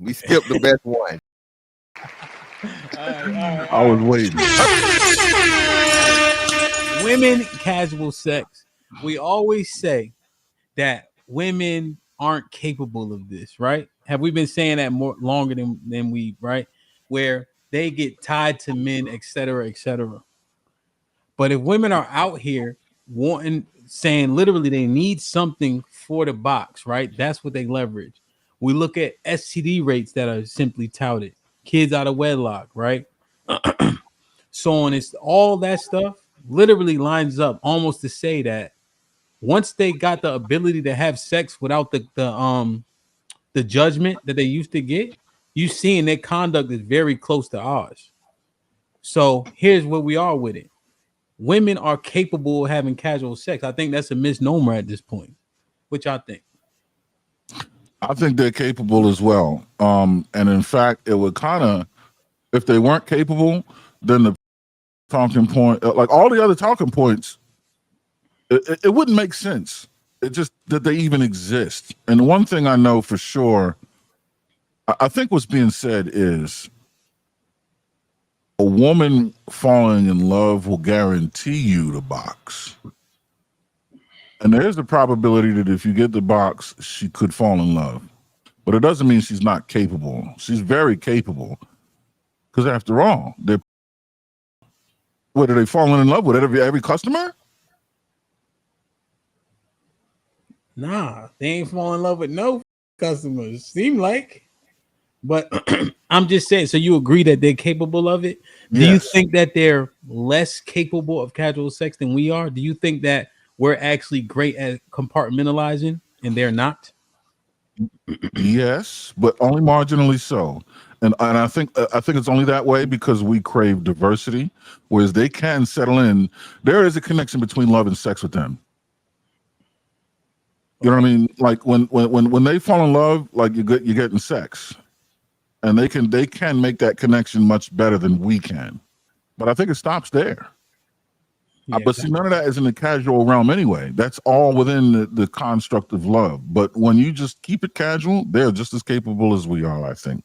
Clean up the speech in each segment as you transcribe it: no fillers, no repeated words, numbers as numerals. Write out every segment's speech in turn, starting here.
We skipped the best one. I was waiting. Women casual sex. We always say that women aren't capable of this, right? Have we been saying that more longer than we, right? Where they get tied to men, etc., etc. But if women are out here wanting, saying literally they need something for the box, right? That's what they leverage. We look at STD rates that are simply touted, kids out of wedlock, right? So on, it's all that stuff literally lines up almost to say that once they got the ability to have sex without the judgment that they used to get, you seeing their conduct is very close to ours. So here's where we are with it. Women are capable of having casual sex. I think that's a misnomer at this point. Which I think. I think they're capable as well. And in fact, it would kind of, if they weren't capable, then the talking point, like all the other talking points, it wouldn't make sense. It just that they even exist. And one thing I know for sure, I think what's being said is a woman falling in love will guarantee you the box. And there's the probability that if you get the box, she could fall in love. But it doesn't mean she's not capable. She's very capable. Because after all, what are they falling in love with? Every customer? Nah, they ain't falling in love with no customers. Seem like. But I'm just saying, so you agree that they're capable of it? Do you think that they're less capable of casual sex than we are? Do you think that we're actually great at compartmentalizing and they're not? Yes, but only marginally so. And I think it's only that way because we crave diversity, whereas they can settle in. There is a connection between love and sex with them. You know what I mean? Like when they fall in love, like you're getting sex. And they can make that connection much better than we can. But I think it stops there. Yeah, but see, none of that is in the casual realm anyway. That's all within the construct of love. But when you just keep it casual, they're just as capable as we are, I think.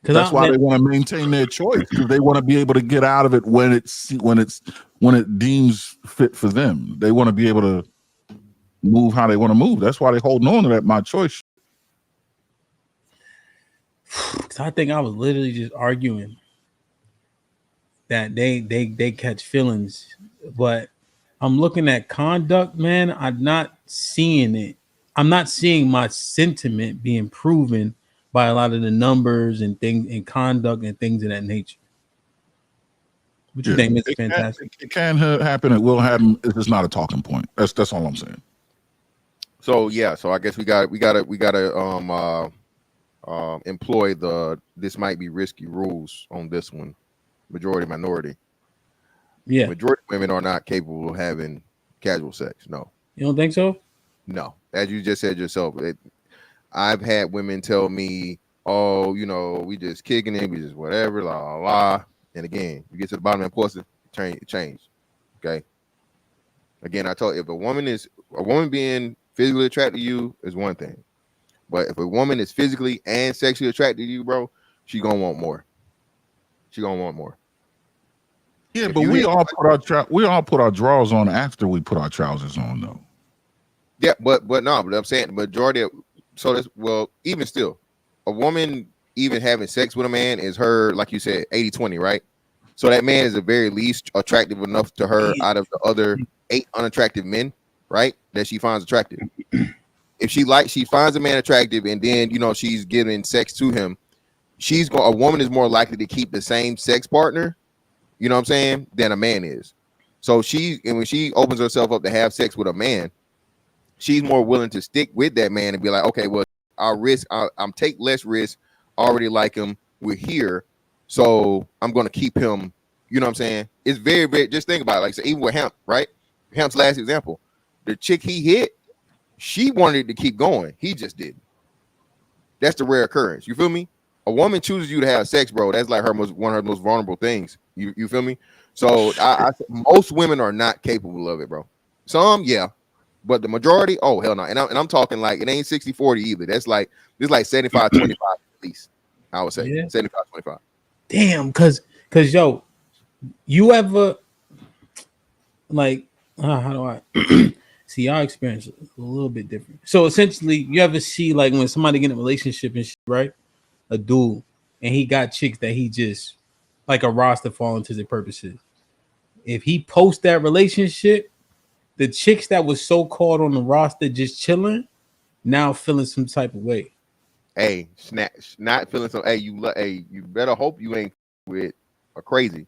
That's why they want to maintain their choice, because they want to be able to get out of it when it deems fit for them. They want to be able to move how they want to move. That's why they're holding on to that my choice. I think I was literally just arguing that they catch feelings, but I'm looking at conduct, man. I'm not seeing it. I'm not seeing my sentiment being proven by a lot of the numbers and things and conduct and things of that nature. What you think, Mr. Fantastic? It can happen. It will happen. It's just not a talking point. That's all I'm saying. So yeah. So I guess we got to employ this might be risky rules on this one. Majority minority. Yeah. Majority of women are not capable of having casual sex. No. You don't think so? No. As you just said yourself, I've had women tell me, oh, we just kicking it, we just whatever, la la la. And again, you get to the bottom of the pussy, change. Okay. Again, I told you, if a woman being physically attracted to you is one thing. But if a woman is physically and sexually attracted to you, bro, she gonna want more. Yeah, but we all put our drawers on after we put our trousers on, though. Yeah, but I'm saying the majority of even still, a woman even having sex with a man is her, like you said, 80-20, right? So that man is the very least attractive enough to her out of the other 8 unattractive men, right? That she finds attractive. If she finds a man attractive and then she's giving sex to him, a woman is more likely to keep the same sex partner, you know what I'm saying, than a man is. So when she opens herself up to have sex with a man, she's more willing to stick with that man and be like, okay, well, I'm take less risk, already like him, we're here, so I'm gonna keep him, you know what I'm saying? It's very, very, just think about it. Like, so even with Hemp, right? Hemp's last example, the chick he hit, she wanted to keep going. He just didn't. That's the rare occurrence. You feel me? A woman chooses you to have sex, bro. That's like one of her most vulnerable things. You feel me? So most women are not capable of it, bro. Some, yeah, But the majority, oh hell no. And I'm talking like it ain't 60-40 either. That's like it's like 75-25 at least. I would say 75-25. Damn, cause yo, you ever like how do I see our experience a little bit different. So essentially, you ever see like when somebody get in a relationship and shit, right? A dude and he got chicks that he just like a roster falling to their purposes. If he posts that relationship, the chicks that was so called on the roster just chilling, now feeling some type of way. Hey, not feeling some. Hey, you better hope you ain't with a crazy,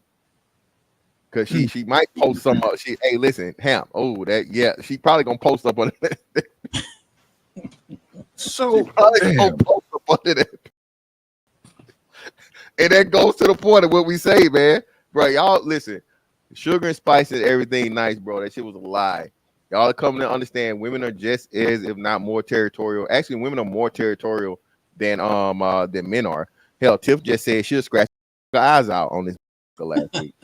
cause she might post some. Hey, listen, Hamp. Oh, she probably gonna post up on it. So gonna post up on it. And that goes to the point of what we say, man. Bro, y'all listen. Sugar and spice and everything nice, bro. That shit was a lie. Y'all are coming to understand women are just as, if not more territorial. Actually, women are more territorial than men are. Hell, Tiff just said she'll scratch her eyes out on this last week.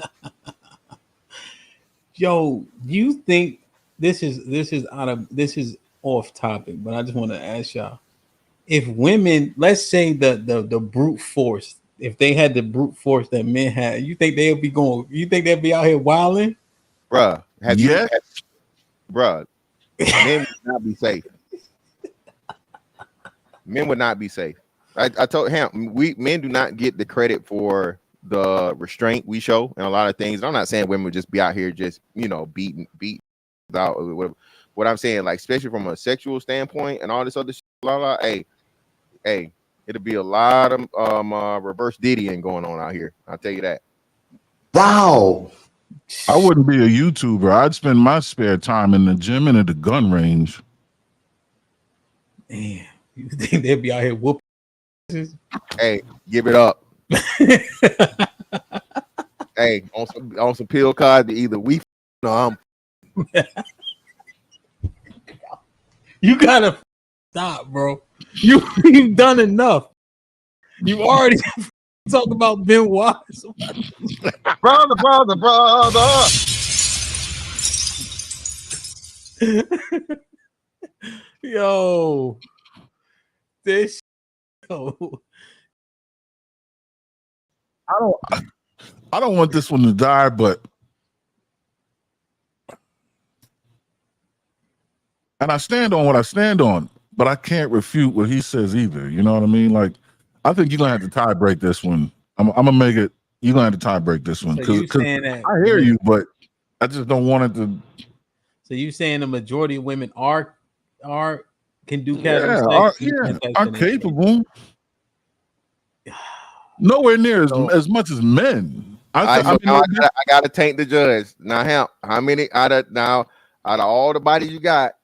Yo, you think this is off topic, but I just want to ask y'all. If women, let's say the brute force, if they had the brute force that men had, you think they'd be out here wilding? Bruh, bruh, men would not be safe. Men would not be safe. I told him men do not get the credit for the restraint we show in a lot of things. I'm not saying women would just be out here just beat out or whatever. What I'm saying, like especially from a sexual standpoint and all this other shit, blah blah. Hey, it'll be a lot of reverse Diddying going on out here. I'll tell you that. Wow. I wouldn't be a YouTuber. I'd spend my spare time in the gym and at the gun range. Man, you think they'd be out here whooping? Hey, give it up. Hey, on some pill cards, either we or You gotta stop, bro. You've done enough. You already talked about Ben Watts. brother. Yo, this show. I don't want this one to die, but and I stand on what I stand on, but I can't refute what he says either. You know what I mean? Like, I think you're gonna have to tie break this one. I'm gonna make it. You're gonna have to tie break this one because I hear you, but I just don't want it to. So you saying the majority of women are can do casual sex? Are capable. Nowhere near as much as men. I gotta taint the judge now. How many out of all the bodies you got?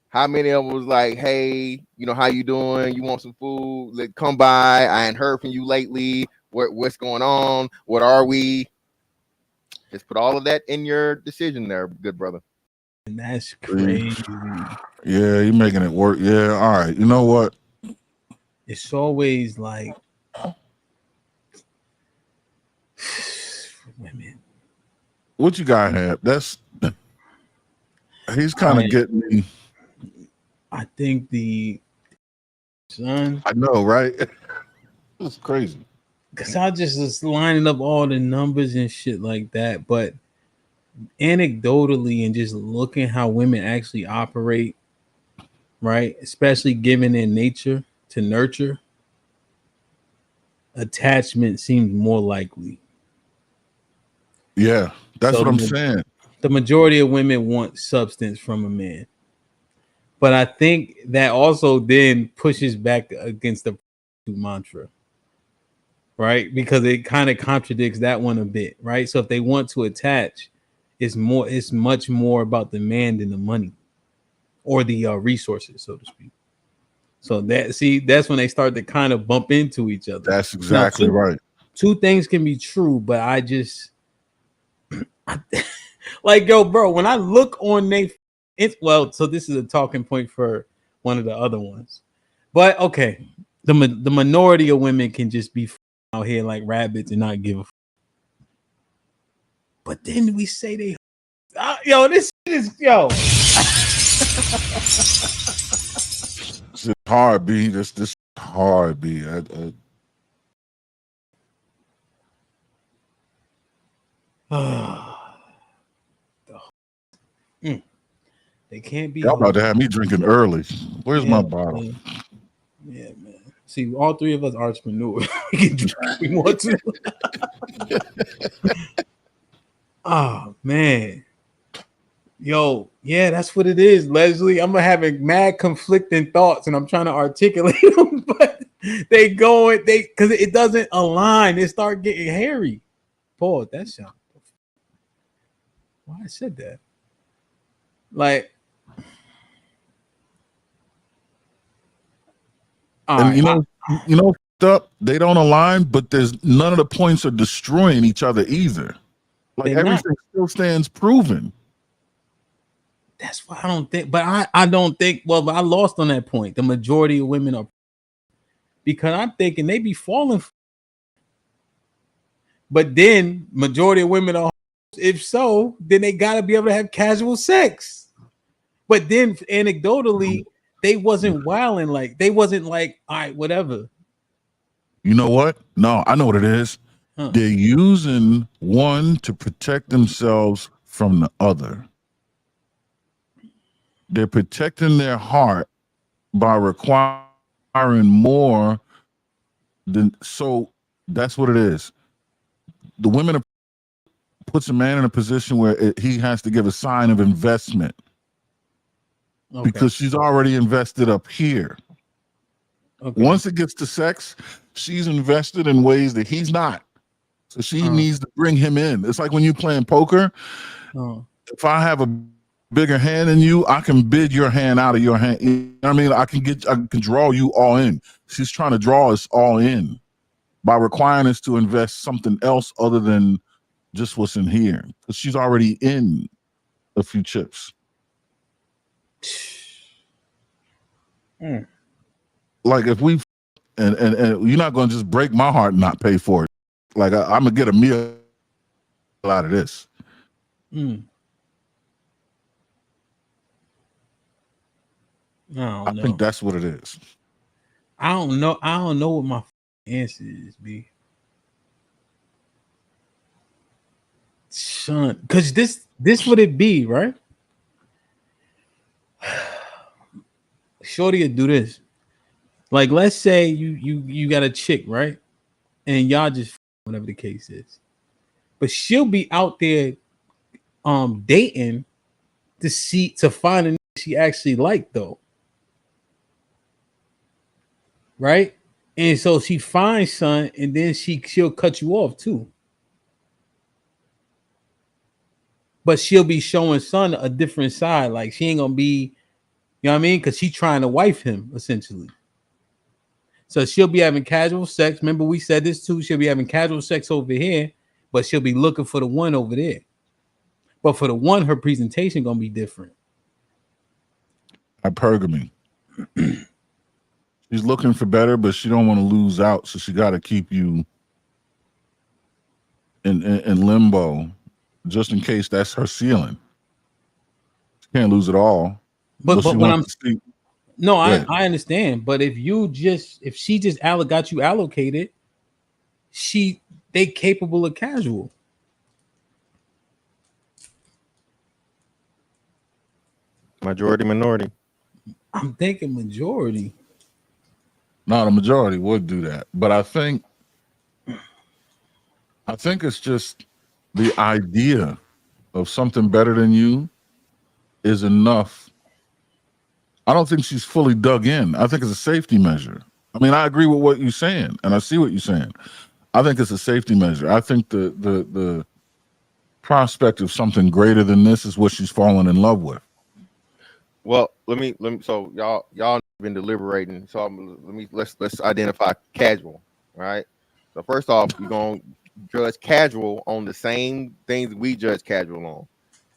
How many of them was like, hey, how you doing? You want some food? Like, come by. I ain't heard from you lately. What's going on? What are we? Just put all of that in your decision there, good brother. And that's crazy. Yeah, you're making it work. Yeah, all right. You know what? It's always like women. What you got, Hab? He's kind of getting me. I think the son. I know, right? It's crazy. Because I just lining up all the numbers and shit like that. But anecdotally and just looking how women actually operate, right? Especially given their nature to nurture, attachment seems more likely. Yeah, that's what I'm saying. The majority of women want substance from a man. But I think that also then pushes back against the mantra, right? Because it kind of contradicts that one a bit, right? So if they want to attach, it's much more about the man than the money or the resources, so to speak. So that's when they start to kind of bump into each other. That's exactly right. Two things can be true, but I just like, yo, bro, when I look on so this is a talking point for one of the other ones. But okay, the minority of women can just be out here like rabbits and not give a But then we say this is It's hard, B. This hard, B. They can't be Y'all about hard. to have me drinking early. Where's my Yeah, bottle? man. Yeah, man. See, all three of us are entrepreneurs. We can drink if we want to. Oh man. Yo, yeah, that's what it is, Leslie. I'm having mad conflicting thoughts and I'm trying to articulate them, but they because it doesn't align. It start getting hairy. Paul, that sound. Why I said that? Like, all And right, you know, up they don't align, but there's none of the points are destroying each other either. Like they're not. everything still stands proven. That's why I don't think, but I don't think, well, I lost on that point. The majority of women are, because I'm thinking they be falling. But then majority of women are, if so, then they got to be able to have casual sex. But then anecdotally, they wasn't wilding, like they wasn't like, all right, whatever. You know what? No, I know what it is. Huh. They're using one to protect themselves from the other. They're protecting their heart by requiring more than, so that's what it is. The women puts a man in a position where he has to give a sign of investment because she's already invested up here. Okay. Once it gets to sex, she's invested in ways that he's not. So she needs to bring him in. It's like when you're playing poker. If I have a bigger hand than you, I can bid your hand out of your hand. You know what I mean? I can draw you all in. She's trying to draw us all in by requiring us to invest something else other than just what's in here. Because she's already in a few chips. Like if we and you're not going to just break my heart and not pay for it. Like I'm gonna get a meal out of this. I think that's what it is. I don't know. I don't know what my answer is, B. Son, because this would it be, right? Shorty would do this. Like, let's say you got a chick, right? And y'all just whatever the case is. But she'll be out there dating to find a she actually liked though. Right? And so she finds son and then she'll cut you off too. But she'll be showing son a different side. Like she ain't gonna be, you know what I mean? Because she's trying to wife him essentially. So she'll be having casual sex. Remember, we said this too. She'll be having casual sex over here, but she'll be looking for the one over there. But for the one, her presentation gonna be different. Hypergamy. She's looking for better, but she don't want to lose out, so she got to keep you in limbo, just in case that's her ceiling. She can't lose it all. But when I'm no, I understand. But if she just got you allocated, they capable of casual. Majority, minority. I'm thinking majority. No, the majority would do that, but I think it's just the idea of something better than you is enough. I don't think she's fully dug in. I think it's a safety measure. I mean, I agree with what you're saying, and I see what you're saying. I think it's a safety measure. I think the prospect of something greater than this is what she's fallen in love with. Well, let me. So y'all been deliberating. So let's identify casual. Right. So first off, you're gonna judge casual on the same things we judge casual on.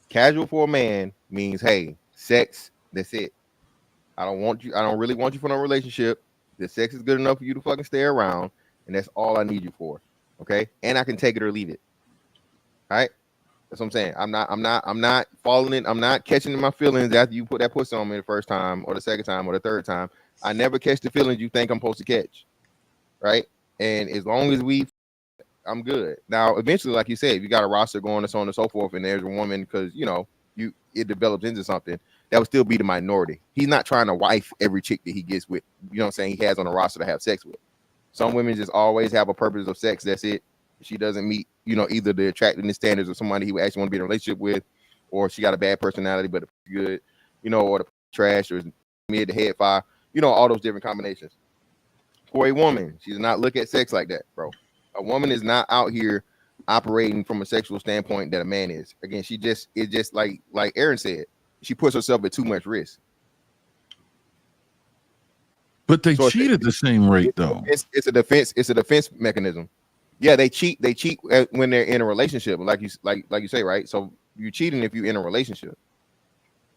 Casual for a man means, hey, sex. That's it. I don't really want you for no relationship. The sex is good enough for you to fucking stay around, and that's all I need you for. Okay, and I can take it or leave it. All right. That's what I'm saying. I'm not falling in. I'm not catching in my feelings after you put that pussy on me the first time or the second time or the third time. I never catch the feelings you think I'm supposed to catch, right? And as long as I'm good. Now, eventually, like you said, if you got a roster going and so on and so forth, and there's a woman because it develops into something, that would still be the minority. He's not trying to wife every chick that he gets with. You know what I'm saying? He has on a roster to have sex with. Some women just always have a purpose of sex. That's it. She doesn't meet, either the attractiveness standards of somebody he would actually want to be in a relationship with, or she got a bad personality, but good, or the trash or mid to head fire, all those different combinations. For a woman, she does not look at sex like that, bro. A woman is not out here operating from a sexual standpoint that a man is. Again, it's just like Aaron said, she puts herself at too much risk. But they cheat at the same rate, though. It's a defense mechanism. Yeah, they cheat when they're in a relationship, like you say, right? So you're cheating if you're in a relationship.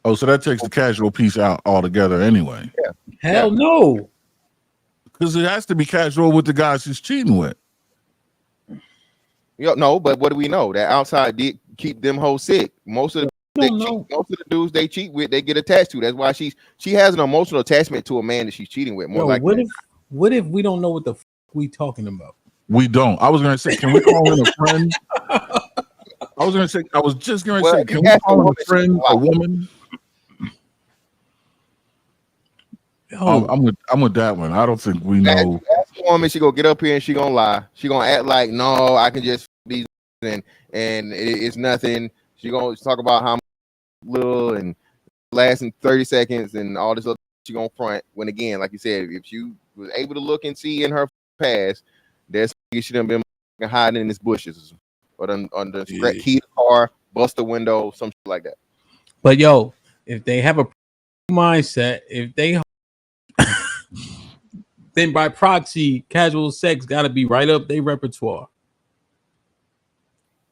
Oh, so that takes the casual piece out altogether anyway. Yeah. Hell no. Because it has to be casual with the guys she's cheating with. No, but what do we know? That outside dick keep them hoes sick. Most of the dudes they cheat with, they get attached to. That's why she has an emotional attachment to a man that she's cheating with. What if we don't know what the f we talking about? We don't. I was gonna say, can we call in a friend? I was just gonna say, can we call in a friend, a woman? I'm with that one. I don't think we know. That's the woman. She gonna get up here and she gonna lie. She gonna act like no, I can just these and it's nothing. She gonna talk about how little and lasting 30 seconds and all this other. She gonna front when again, like you said, if you was able to look and see in her past, that's she done been hiding in his bushes or on the key the car, bust the window, some shit like that. But yo, if they have a mindset, if they then by proxy, casual sex got to be right up their repertoire.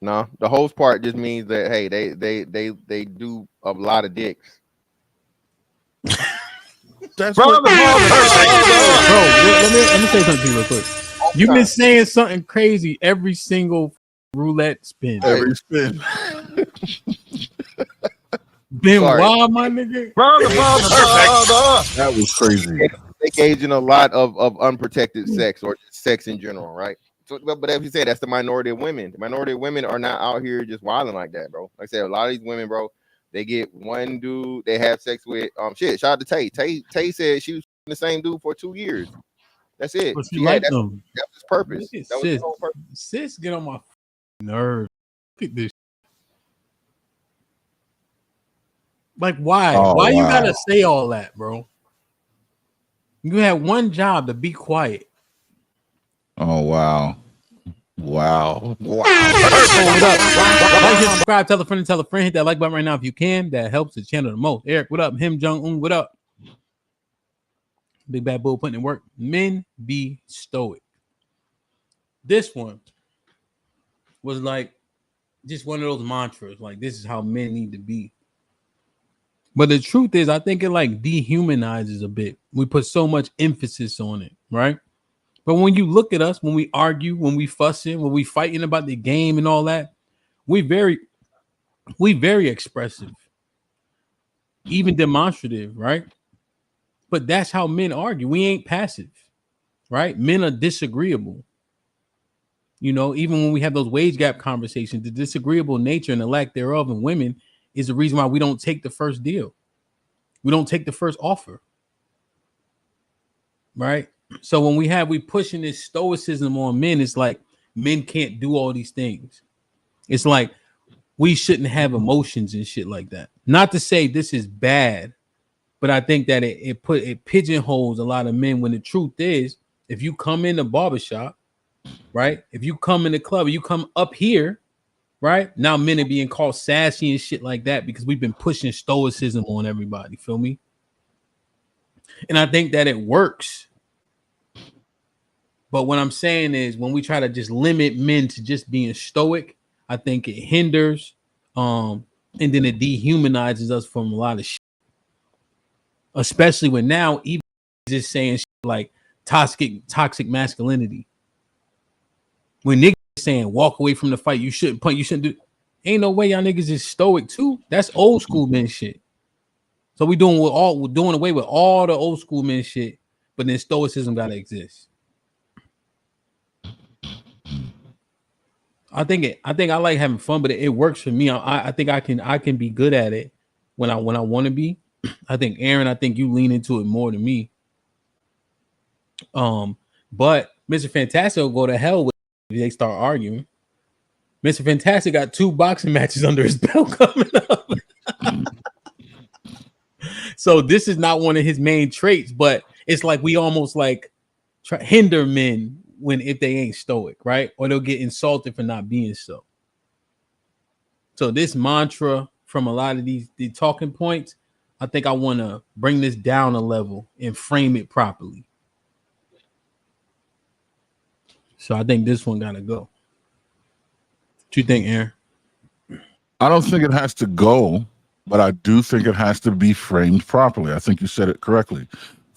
No, the host part just means that hey, they do a lot of dicks. That's bro, let me say something to you real quick. You've been saying something crazy every single roulette spin. Every spin. Been wild, my nigga. That was crazy. They engage in a lot of unprotected sex or just sex in general, right? So, but as you said, that's the minority of women. The minority of women are not out here just wilding like that, bro. Like I said, a lot of these women, bro, they get one dude they have sex with. Shout out to Tay. Tay said she was the same dude for 2 years. That's it. But she liked them. That was his purpose. That was his whole purpose. Sis, get on my nerve. Look at this. Like, why? Why you gotta say all that, bro? You had one job to be quiet. Oh wow. Like, subscribe, tell a friend, hit that like button right now if you can. That helps the channel the most. Eric, what up? Him Jung-un, what up? Big Bad Bull putting in work. Men be stoic. This one was like just one of those mantras, like this is how men need to be. But the truth is, I think it like dehumanizes a bit. We put so much emphasis on it, right? But when you look at us, when we argue, when we fussing, when we fighting about the game and all that, we very expressive, even demonstrative, right? But that's how men argue. We ain't passive, right? Men are disagreeable. Even when we have those wage gap conversations, the disagreeable nature and the lack thereof in women is the reason why we don't take the first deal. We don't take the first offer, right? So when we pushing this stoicism on men, it's like men can't do all these things. It's like we shouldn't have emotions and shit like that. Not to say this is bad, but I think that it pigeonholes a lot of men when the truth is, if you come in the barbershop, right? If you come in the club, you come up here, right? Now men are being called sassy and shit like that because we've been pushing stoicism on everybody. Feel me? And I think that it works. But what I'm saying is when we try to just limit men to just being stoic, I think it hinders, and then it dehumanizes us from a lot of shit. Especially when now even just saying shit like toxic masculinity. When niggas saying walk away from the fight, you shouldn't punch, you shouldn't do. Ain't no way y'all niggas is stoic too. That's old school men shit. So we're doing away with all the old school men shit, but then stoicism gotta exist. I think I like having fun, but it works for me. I think I can be good at it when I want to be. I think Aaron, I think you lean into it more than me. But Mr. Fantastic will go to hell with if they start arguing. Mr. Fantastic got 2 boxing matches under his belt coming up. So this is not one of his main traits, but it's like we almost like hinder men if they ain't stoic, right? Or they'll get insulted for not being so. So this mantra from a lot of the talking points, I think I want to bring this down a level and frame it properly. So I think this one gotta go. What you think, Aaron? I don't think it has to go, but I do think it has to be framed properly. I think you said it correctly.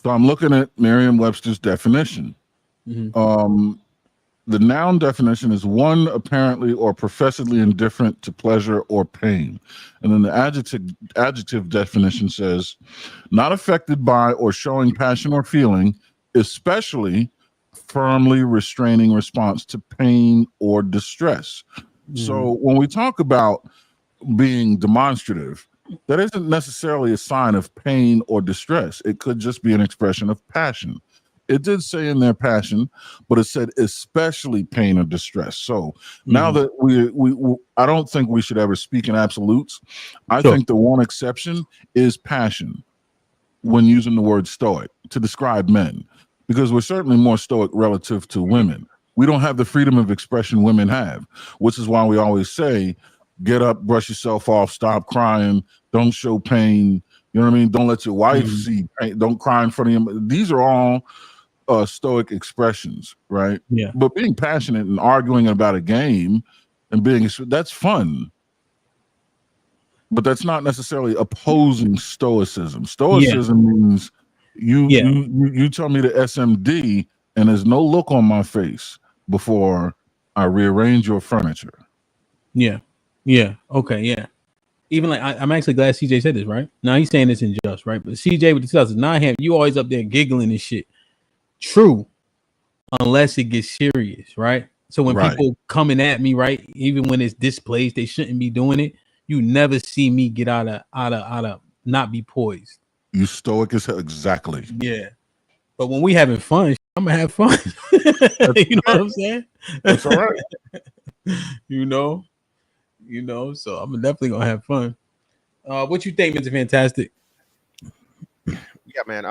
So I'm looking at Merriam-Webster's definition. Mm-hmm. The noun definition is one apparently or professedly indifferent to pleasure or pain. And then the adjective definition says not affected by or showing passion or feeling, especially firmly restraining response to pain or distress. Mm-hmm. So when we talk about being demonstrative, that isn't necessarily a sign of pain or distress. It could just be an expression of passion. It did say in their passion, but it said especially pain or distress. So now that we I don't think we should ever speak in absolutes. I think the one exception is passion when using the word stoic to describe men, because we're certainly more stoic relative to women. We don't have the freedom of expression women have, which is why we always say, get up, brush yourself off, stop crying, don't show pain. You know what I mean? Don't let your wife see pain. Don't cry in front of him. These are all stoic expressions, right? Yeah. But being passionate and arguing about a game and that's fun. But that's not necessarily opposing stoicism. Stoicism means you tell me the SMD and there's no look on my face before I rearrange your furniture. Yeah. Yeah. Okay. Yeah. Even like I'm actually glad CJ said this, right? Now he's saying this in just right, but CJ with the 2009 you always up there giggling and shit. True, unless it gets serious, right? So when people coming at me, right, even when it's displaced, they shouldn't be doing it. You never see me get out of not be poised. You stoic as hell, exactly. Yeah, but when we having fun, I'm gonna have fun. You know what I'm saying? That's all right. you know, so I'm definitely gonna have fun. What you think, Mr. Fantastic? Yeah, man.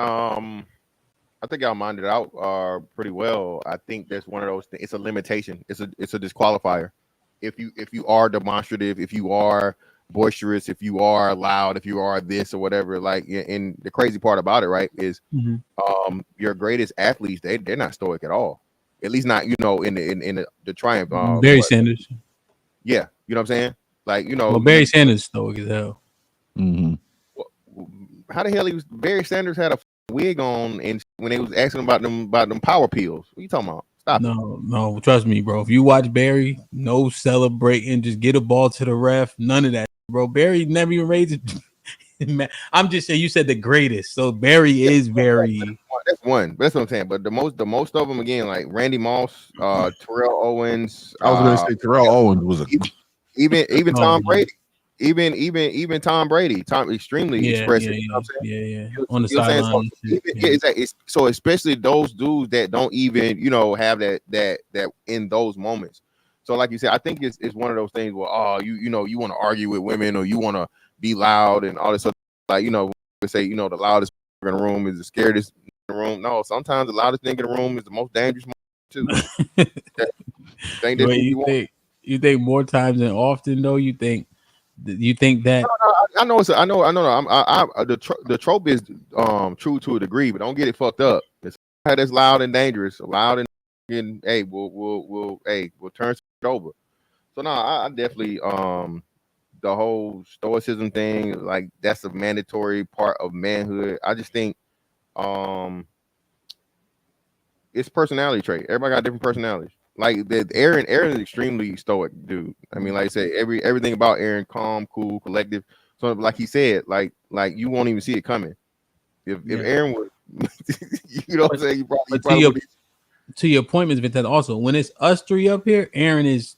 I think y'all minded it out pretty well. I think that's one of those things. It's a limitation. It's a disqualifier. If you are demonstrative, if you are boisterous, if you are loud, if you are this or whatever, like, and the crazy part about it, right, is your greatest athletes, they're not stoic at all. At least not, in the triumph. Barry Sanders. Yeah, you know what I'm saying? Like, well, Barry Sanders stoic as hell. Mm-hmm. How the hell Barry Sanders had a wig on, and when they was asking about them power pills, what you talking about? Stop. No, trust me, bro. If you watch Barry, no celebrating, just get a ball to the ref, none of that, bro. Barry never even raised it. I'm just saying, you said the greatest, so Barry is very. That's one. That's what I'm saying. But the most of them, again, like Randy Moss, Terrell Owens. I was going to say Terrell Owens was even Tom Brady. Even Tom Brady, extremely expressive. Yeah, you know what I'm saying? On the sideline. So especially those dudes that don't even have that in those moments. So like you said, I think it's one of those things where you want to argue with women, or you want to be loud and all this stuff. Like say the loudest in the room is the scariest in the room. No, sometimes the loudest thing in the room is the most dangerous too. You think more times than often though? You think that? No, I know. The trope is true to a degree, but don't get it fucked up. It's that's loud and dangerous, loud and hey, we'll turn it over. So no, I definitely the whole stoicism thing, like, that's a mandatory part of manhood. I just think it's personality trait. Everybody got different personalities. Like that, Aaron is extremely stoic, dude. I mean, like I said, everything about Aaron, calm, cool, collective. So, like he said, like you won't even see it coming. If Aaron would, you know what I'm saying, you probably wouldn't. To your point, Ms. Vintet, also when it's us three up here, Aaron is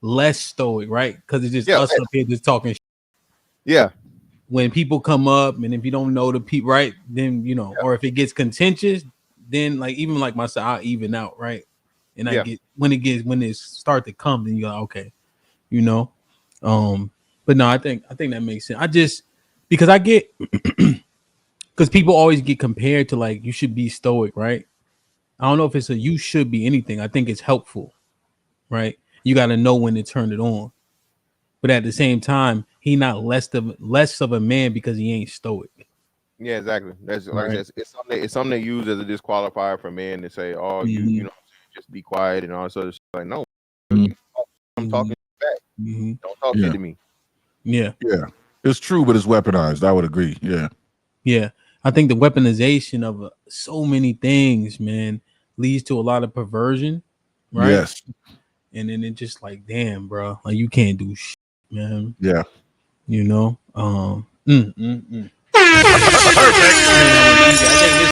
less stoic, right? Because it's just us up here just talking. Yeah. When people come up, and if you don't know the people, right, then you know, or if it gets contentious, then like even like myself, I'll even out, right? And I get when it start to come, then you go, okay, you know. But no, I think that makes sense. I just because I get because people always get compared to like you should be stoic, right? I don't know if it's a you should be anything. I think it's helpful, right? You got to know when to turn it on. But at the same time, he not less of a man because he ain't stoic. Yeah, exactly. That's like I said, it's something they use as a disqualifier for men to say, "Oh, you know, just be quiet and all this other stuff." Like, no, I'm talking back. Don't talk shit to me. Yeah, it's true, but it's weaponized. I would agree. Yeah. I think the weaponization of so many things, man, leads to a lot of perversion, right? Yes. And then it just like, damn, bro, like you can't do shit, man. Yeah. You know, Perfect. I think this